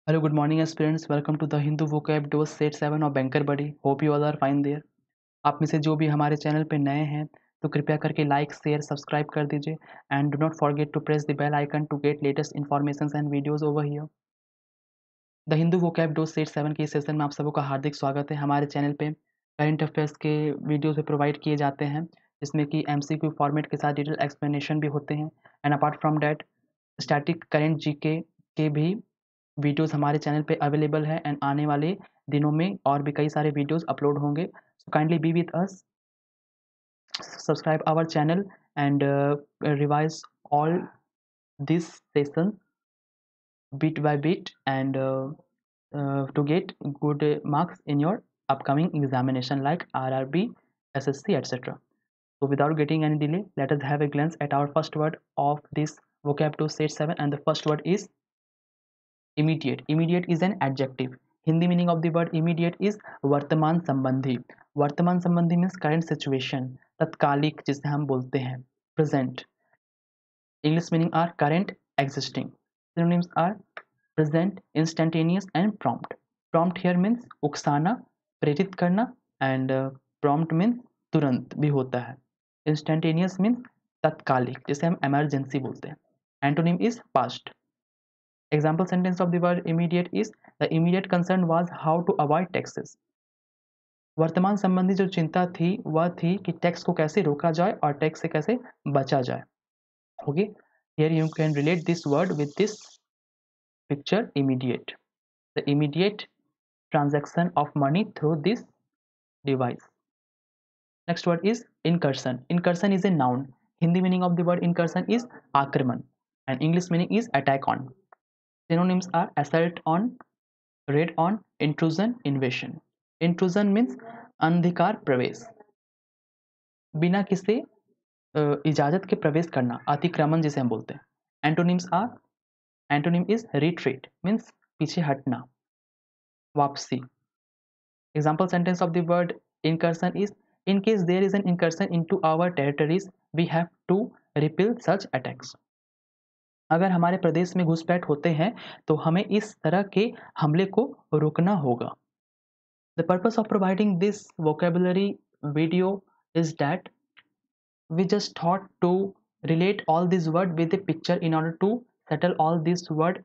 Hello, good morning, aspirants. Welcome to the Hindu vocab dose set 7 of Banker Buddy. Hope you all are fine there. आप में से जो भी हमारे channel पे नए हैं तो कृपया करके लाइक शेयर सब्सक्राइब कर दीजिए and do not forget to press the bell icon to get latest information and videos over here. The Hindu vocab dose set 7 के इस सेशन में आप सबों का हार्दिक स्वागत है। हमारे चैनल पे करंट अफेयर्स के वीडियोस भी प्रोवाइड किए जाते हैं जिसमें कि एमसीक्यू फॉर्मेट के साथ डिटेल एक्सप्लेनेशन भी होते हैं and apart from that static current GK के भी वीडियोस हमारे चैनल पे अवेलेबल है एंड आने वाले दिनों में और भी कई सारे वीडियोस अपलोड होंगे। So kindly be with us, subscribe our channel and revise all this session bit by bit and to get good marks in your upcoming examination like RRB, SSC, etc. So without getting any delay, let us have a glance at our first word of this vocab to set 7, and the first word is immediate. Immediate is an adjective. Hindi meaning of the word immediate is वर्तमान संबंधी. वर्तमान संबंधी means current situation, तत्कालिक जिसे हम बोलते हैं present. English meaning are current, existing. Synonyms are present, instantaneous and prompt. Prompt here means उकसाना, प्रेरित करना and prompt means तुरंत भी होता है. Instantaneous means तत्कालिक जिसे हम emergency बोलते हैं. Antonym is past. Example sentence of the word immediate is the immediate concern was how to avoid taxes. वर्तमान संबंधी जो चिंता थी वह थी कि टैक्स को कैसे रोका जाए और टैक्स से कैसे बचा जाए. Okay, here you can relate this word with this picture immediate. The immediate transaction of money through this device. Next word is incursion. Incursion is a noun. Hindi meaning of the word incursion is आक्रमण and English meaning is attack on. Synonyms are assault on, raid on, intrusion, invasion. Intrusion means अनधिकार प्रवेश, बिना किसी इजाजत के प्रवेश करना, अतिक्रमण जिसे हम बोलते हैं. Antonyms are, antonym is retreat means पीछे हटना, वापसी. Example sentence of the word incursion is in case there is an incursion into our territories we have to repel such attacks. अगर हमारे प्रदेश में घुसपैठ होते हैं तो हमें इस तरह के हमले को रोकना होगा. The purpose of providing this vocabulary video is that we just thought to relate all these words with a picture in order to settle all these words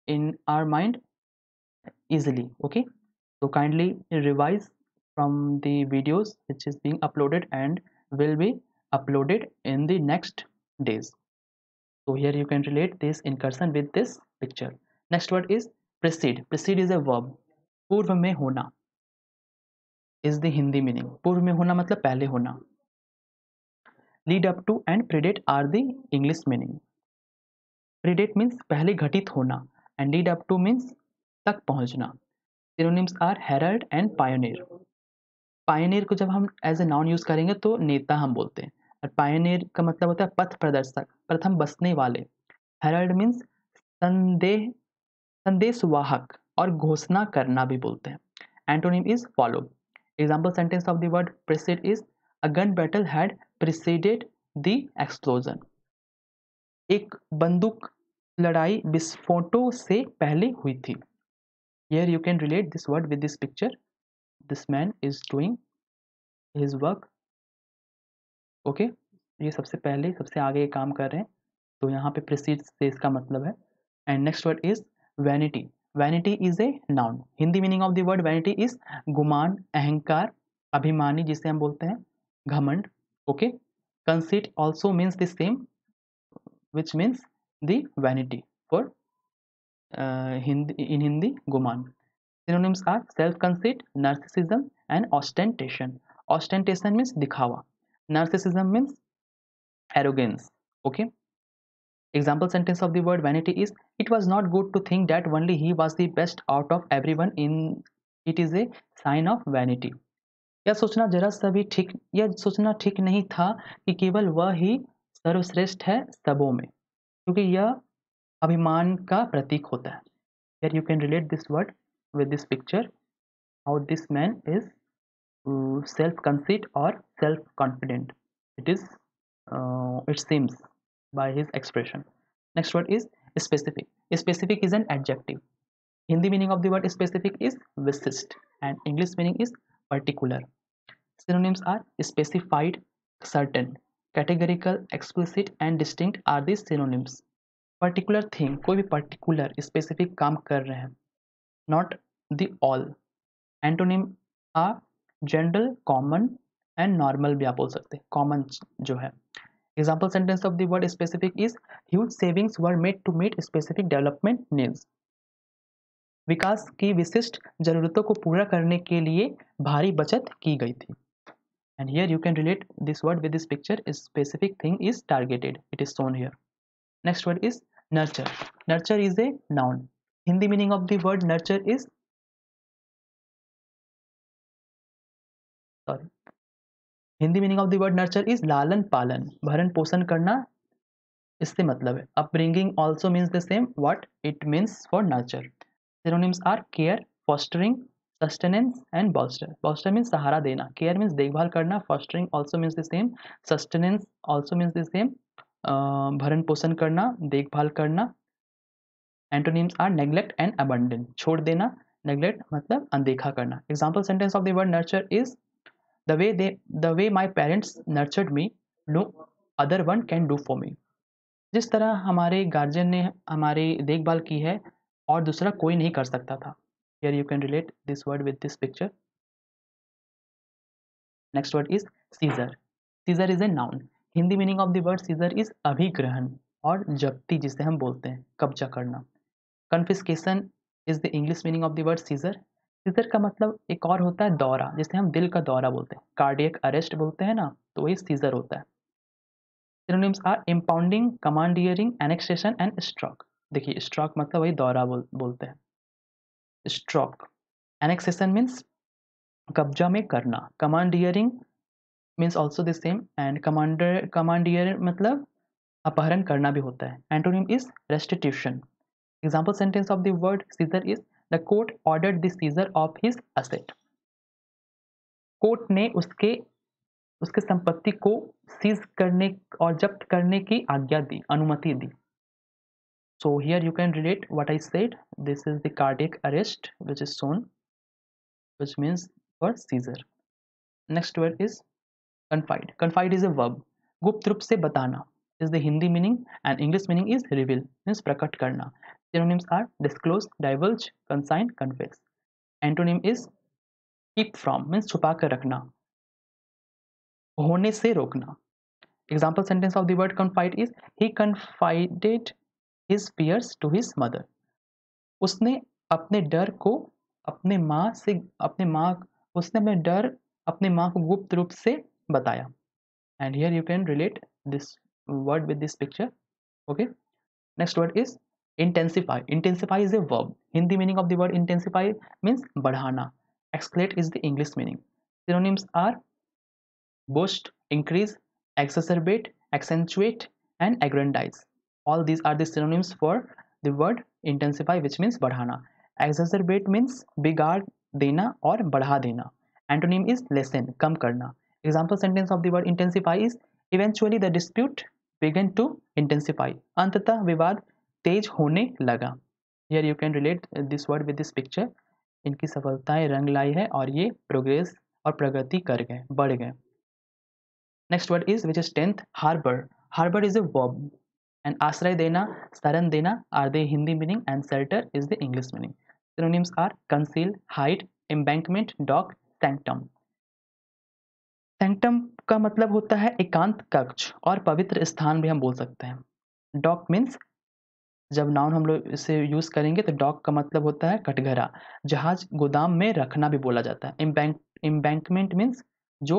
in our mind easily. Okay, so kindly revise from the videos which is being uploaded and will be uploaded in the next days. So here you can relate this incursion with this picture. Next word is precede. Precede is a verb. पूर्व में होना is the Hindi meaning. पूर्व में होना मतलब पहले होना. Lead up to and predate are the English meaning. Predate means पहले घटित होना and lead up to means तक पहुंचना. Synonyms are herald and pioneer. Pioneer को जब हम as a noun यूज करेंगे तो नेता हम बोलते हैं और pioneer का मतलब होता है पथ प्रदर्शक, प्रथम बसने वाले. Herald means संदेह, संदेशवाहक और घोषणा करना भी बोलते हैं. Antonym is follow. Example sentence of the word precede is a gun battle had preceded the explosion. एक बंदूक लड़ाई विस्फोटों से पहले हुई थी. Here you can relate this word with this picture. This man is doing his work. Okay, ये सबसे पहले सबसे आगे काम कर रहे हैं तो यहाँ पे precede से इसका मतलब है. And next word is vanity. Vanity is a noun. Hindi meaning of the word vanity is गुमान, अहंकार, अभिमानी जिसे हम बोलते हैं घमंड. Okay, conceit also means the same, which means the vanity for in Hindi Guman. Synonyms are self-conceit, narcissism and ostentation. Ostentation means दिखावा. Narcissism means arrogance. Okay. Example sentence of the word vanity is it was not good to think that only he was the best out of everyone in it is a sign of vanity. यह सोचना जरा सा भी ठीक, यह सोचना ठीक नहीं था कि केवल वह ही सर्वश्रेष्ठ है सबों में, क्योंकि यह अभिमान का प्रतीक होता है. Here you can relate this word with this picture, how this man is self-conceit or self-confident. It seems by his expression. Next word is specific. Specific is an adjective. Hindi meaning of the word specific is विशिष्ट and English meaning is particular. Synonyms are specified, certain, categorical, explicit and distinct are the synonyms. Particular thing, कोई भी particular specific काम कर रहे हैं, not the all. Antonym are general, common and normal भी आप बोल सकते हैं, common जो है. Example sentence of the word specific is huge savings were made to meet specific development needs. विकास की विशिष्ट जरूरतों को पूरा करने के लिए भारी बचत की गई थी. And here you can relate this word with this picture. A specific thing is targeted. It is shown here. Next word is nurture. Nurture is a noun. Hindi meaning of the word nurture is Hindi meaning of the word nurture is लालन पालन, भरण पोषण करना, इससे मतलब है. Upbringing also means the same what it means for nurture. Synonyms are care, fostering, sustenance and bolster. Bolster means सहारा देना, care means देखभाल करना, fostering also means the same, sustenance also means the same, भरण पोषण करना, देखभाल करना. Antonyms are neglect and abandon. छोड़ देना, neglect मतलब अनदेखा करना. Example sentence of the word nurture is the way my parents nurtured me, no other one can do for me. जिस तरह हमारे गार्जियन ने हमारी देखभाल की है और दूसरा कोई नहीं कर सकता था. Here you can relate this word with this picture. Next word is seizure. Seizure is a noun. Hindi meaning of the word seizure is अभिग्रहण और जब्ती, जिसे हम बोलते हैं कब्जा करना. Confiscation is the English meaning of the word seizure. Seizure का मतलब एक और होता है दौरा, जिसे हम दिल का दौरा बोलते हैं, कार्डियक अरेस्ट बोलते हैं ना, तो वही सीजर होता है. Synonyms are impounding, commandeering, annexation and stroke. देखिए stroke मतलब वही दौरा बोलते हैं. Stroke. Annexation means कब्जा में करना. Commandeering means also the same and commandeer मतलब अपहरण करना भी होता है. Antonym is restitution. Example sentence of the word seizure is the court ordered the seizure of his asset. Court ने उसके संपत्ति को सीज करने और जब्त करने की आज्ञा दी, अनुमति दी. So here you can relate what I said. This is the cardiac arrest which is shown, which means for seizure. Next word is confide. Confide is a verb. गुप्त रूप से बताना is the Hindi meaning and English meaning is reveal, means प्रकट करना. Synonyms are disclose, divulge, consign, confess. Antonym is keep from, means छुपा कर रखना, होने से रोकना. Example sentence of the word confide is he confided his fears to his mother. उसने अपने डर को अपने माँ से उसने अपने डर अपने माँ को गुप्त रूप से बताया. And here you can relate this word with this picture. Okay. Next word is intensify. Intensify is a verb. Hindi meaning of the word intensify means बढ़ाना. Escalate is the English meaning. Synonyms are boost, increase, exacerbate, accentuate and aggrandize. All these are the synonyms for the word intensify, which means बढ़ाना. Exacerbate means बिगाड़ देना और बढ़ा देना. Antonym is lessen, कम करना. Example sentence of the word intensify is eventually the dispute began to intensify. अंततः विवाद तेज होने लगा. Here you can relate this word with this picture. इनकी सफलताएं रंग लाई है और ये प्रोग्रेस और प्रगति कर गए, बढ़ गए. Next word is which is 10th, harbor. Harbor is a verb and आश्रय देना, शरण देना are the Hindi meaning and shelter is the English meaning. Synonyms are conceal, hide, embankment, dock, sanctum. Sanctum का मतलब होता है एकांत कक्ष और पवित्र स्थान भी हम बोल सकते हैं. Dock means जब नाउन हम लोग इसे यूज करेंगे तो डॉक का मतलब होता है कटघरा, जहाज गोदाम में रखना भी बोला जाता है. एम्बैंकमेंट मीन्स जो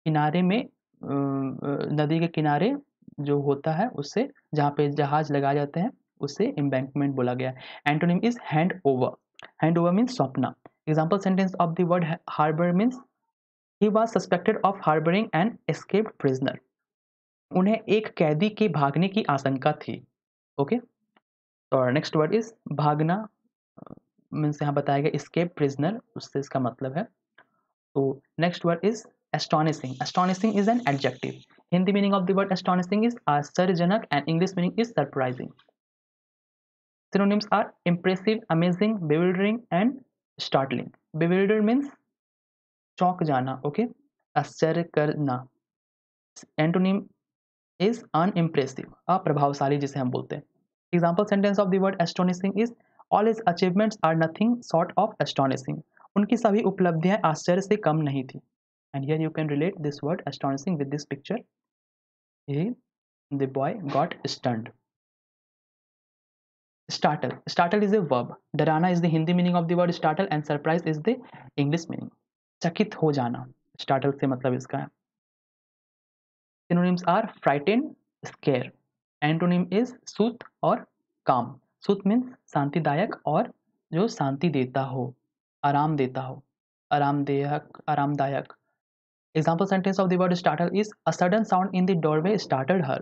किनारे में नदी के किनारे जो होता है उससे जहाँ पे जहाज लगाए जाते हैं उसे एम्बैंकमेंट बोला गया. Antonym is hand over. Hand over means सौंपना. Example sentence of the word harbour means he was suspected of harbouring an escaped prisoner. उन्हें एक कैदी के भागने की आशंका थी. ओके. और नेक्स्ट वर्ड इज भागना मीन्स यहाँ बताया गया एस्केप प्रिजनर, उससे इसका मतलब है. तो next word is astonishing. Astonishing is an adjective. Hindi meaning of the word astonishing is आश्चर्यजनक and English meaning is surprising. Synonyms are impressive, amazing, bewildering and startling. Bewildered means चौंक जाना, okay? आश्चर्य करना. Antonym is unimpressive, अप्रभावशाली जिसे हम बोलते हैं. Example sentence of the word astonishing is all his achievements are nothing short of astonishing. उनकी सभी उपलब्धियां आश्चर्य से कम नहीं थी. And here you can relate this word astonishing with this picture. The boy got stunned. Startle. Startle is a verb. डराना is the Hindi meaning of the word startle and surprise is the English meaning. चकित हो जाना. Startle से मतलब इसका है. Synonyms are frightened, scare. Antonym is सूत और calm. सूत means शांतिदायक और जो शांति देता हो, आराम देता हो, आरामदायक. Example sentence of the word startle is a sudden sound in the doorway startled her.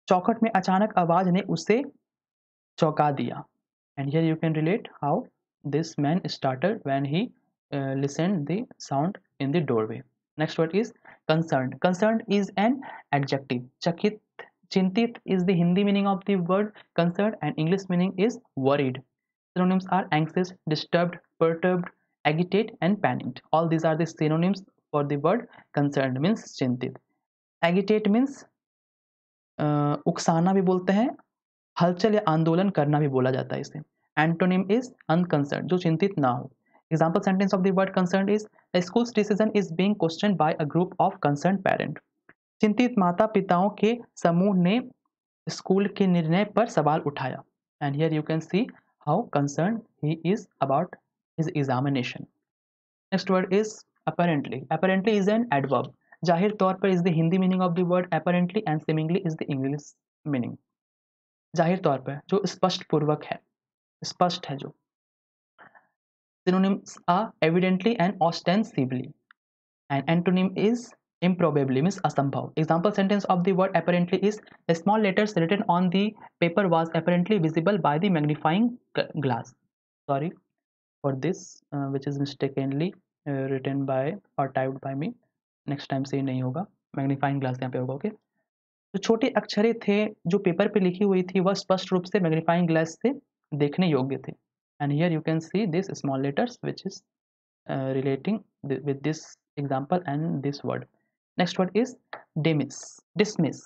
चौखट में अचानक आवाज ने उसे चौंका दिया. And here you can relate how this man startled when he listened the sound in the doorway. Next word is concerned. Concerned is an adjective. Chakit, chintit is the Hindi meaning of the word concerned and English meaning is worried. Synonyms are anxious, disturbed, perturbed, agitate and panicked. All these are the synonyms for the word concerned means chintit. Agitate means उकसाना भी बोलते हैं, हलचल या आंदोलन करना भी बोला जाता है इसे. Antonym is unconcerned, जो चिंतित ना हो. Example sentence of the word concerned is a school's decision is being questioned by a group of concerned parents. चिंतित माता पिताओं के समूह ने स्कूल के निर्णय पर सवाल उठाया. And here you can see how concerned he is about his examination. Next word is apparently. Apparently is an adverb. जाहिर तौर पर is the Hindi meaning of the word apparently and seemingly is the English meaning. जाहिर तौर पर जो स्पष्ट पूर्वक है, स्पष्ट है जो. Synonyms are evidently and ostensibly. And antonym is improbably means असंभव. Example sentence of the word apparently is the small letters written on the paper was apparently visible by the magnifying glass. Sorry for this which is mistakenly written by or typed by me. Next time से नहीं होगा, magnifying glass यहाँ पे होगा. Okay, जो छोटे अक्षरे थे जो पेपर पे लिखी हुई थी वह स्पष्ट रूप से मैग्नीफाइंग ग्लास से देखने योग्य थे. And here you can see this small letters which is relating with this example and this word. Next word is dismiss. Dismiss.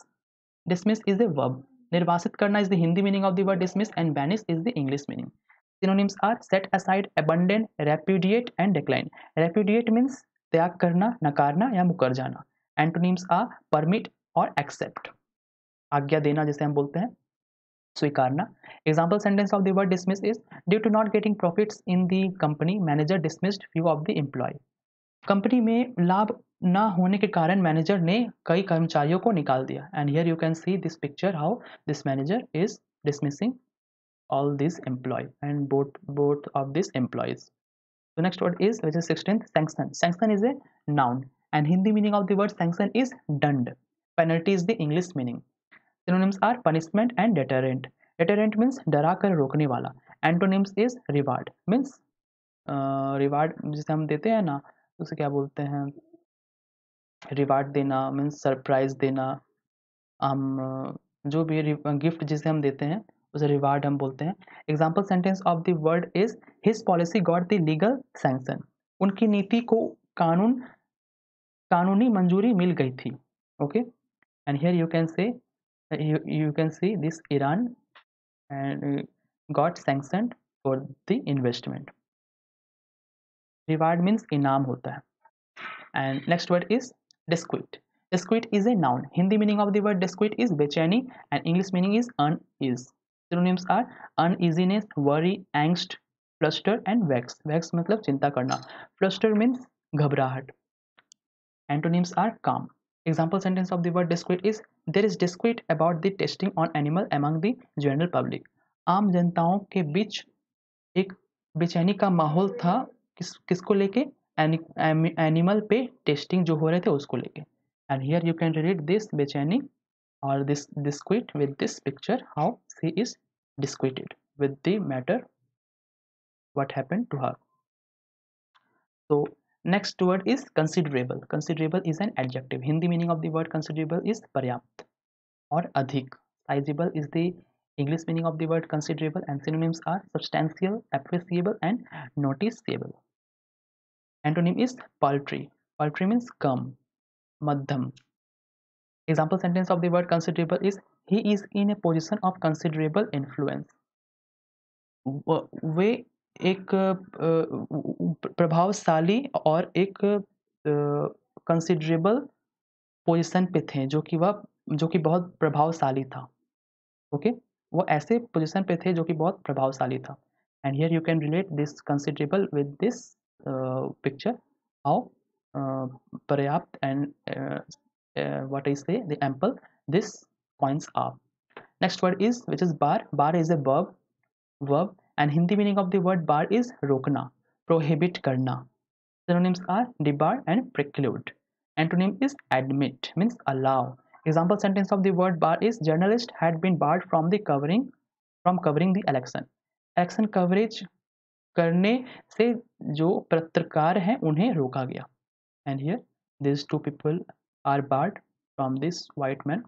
Dismiss is a verb. निर्वासित करना is the Hindi meaning of the word dismiss and banish is the English meaning. Synonyms are set aside, abandon, repudiate and decline. Repudiate means त्याग करना, नकारना या मुकर जाना. Antonyms are permit और accept. आज्ञा देना जिसे हम बोलते हैं, स्वीकारना. Example sentence of the word dismiss is due to not getting profits in the company, manager dismissed few of the employee. Company में लाभ ना होने के कारण मैनेजर ने कई कर्मचारियों को निकाल दिया. And here you can see this picture how this manager is dismissing all these employees and both of these employees. The next word is which is 16th, sanction. Sanction is a noun and Hindi meaning of the word sanction is dund. Penalty is the English meaning. Synonyms are punishment and deterrent. Deterrent means डरा कर रोकने वाला. Antonyms is reward means reward जिसे हम देते हैं ना उसे क्या बोलते हैं, रिवार्ड देना मीन्स सरप्राइज देना. हम जो भी गिफ्ट जिसे हम देते हैं उसे रिवार्ड हम बोलते हैं. Example sentence of the word is his policy got the legal sanction. उनकी नीति को कानूनी मंजूरी मिल गई थी. Okay, and here you can say you can see this Iran and got sanctioned for the investment. Reward means इनाम होता है. And next word is disquieted. Disquiet is a noun. Hindi meaning of the word disquiet is बेचैनी and English meaning is unease. Synonyms are uneasiness, worry, angst, fluster and vex. Vex मतलब चिंता करना. Fluster means घबराहट. Antonyms are calm. Example sentence of the word disquiet is there is disquiet about the testing on animal among the general public. आम जनताओं के बीच एक बेचैनी का माहौल था किसको लेके, एनिमल पे टेस्टिंग जो हो रहे थे उसको लेके. And here you can read this बेचैनी और this disquiet with this picture how she is disquieted with the matter what happened to her. So next word is considerable. Considerable is an adjective. Hindi meaning of the word considerable is पर्याप्त और अधिक. Sizable is the English meaning of the word considerable and synonyms are substantial, appreciable, and noticeable. Antonym is paltry. Paltry means come, madham. Example sentence of the word considerable is he is in a position of considerable influence. वे एक प्रभावशाली और एक considerable position पे थे जो कि बहुत प्रभावशाली था. ओके, वो ऐसे पोजीशन पे थे जो कि बहुत प्रभावशाली था. And here you can relate this considerable with this picture, how पर्याप्त and what I say, the ample this points are. Next word is which is bar. Bar is a verb and Hindi meaning of the word bar is रोकना, prohibit करना. Synonyms are debar and preclude. Antonym is admit, means allow. Example sentence of the word bar is journalist had been barred from covering the election. Election coverage करने से जो पत्रकार हैं उन्हें रोका गया. And here these two people are barred from this white man.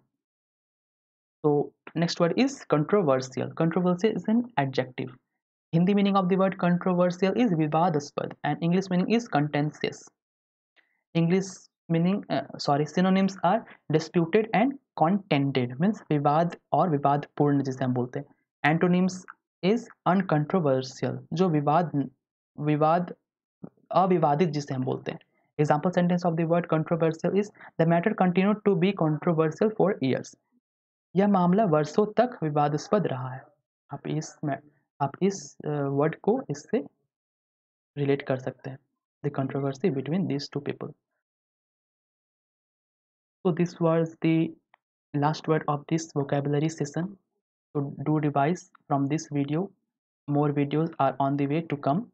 So next word is controversial. Controversial is an adjective. Hindi meaning of the word controversial is विवादास्पद and English meaning is contentious. English meaning synonyms are disputed and contended, means विवाद और विवादपूर्ण जिसे हम बोलते हैं. Antonyms is uncontroversial, जो विवाद अविवादित जिसे हम बोलते हैं. Example sentence of the word controversial is the matter continued to be controversial for years. यह मामला वर्षों तक विवादास्पद रहा है. आप इस वर्ड को इससे रिलेट कर सकते हैं. The controversy between these two people. So this was the last word of this vocabulary session. So do revise from this video. More videos are on the way to come.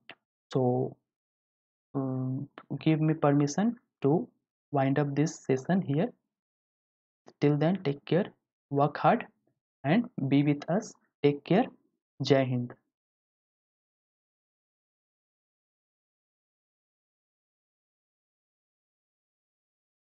So give me permission to wind up this session here. Till then, take care, work hard, and be with us. Take care. Jai Hind.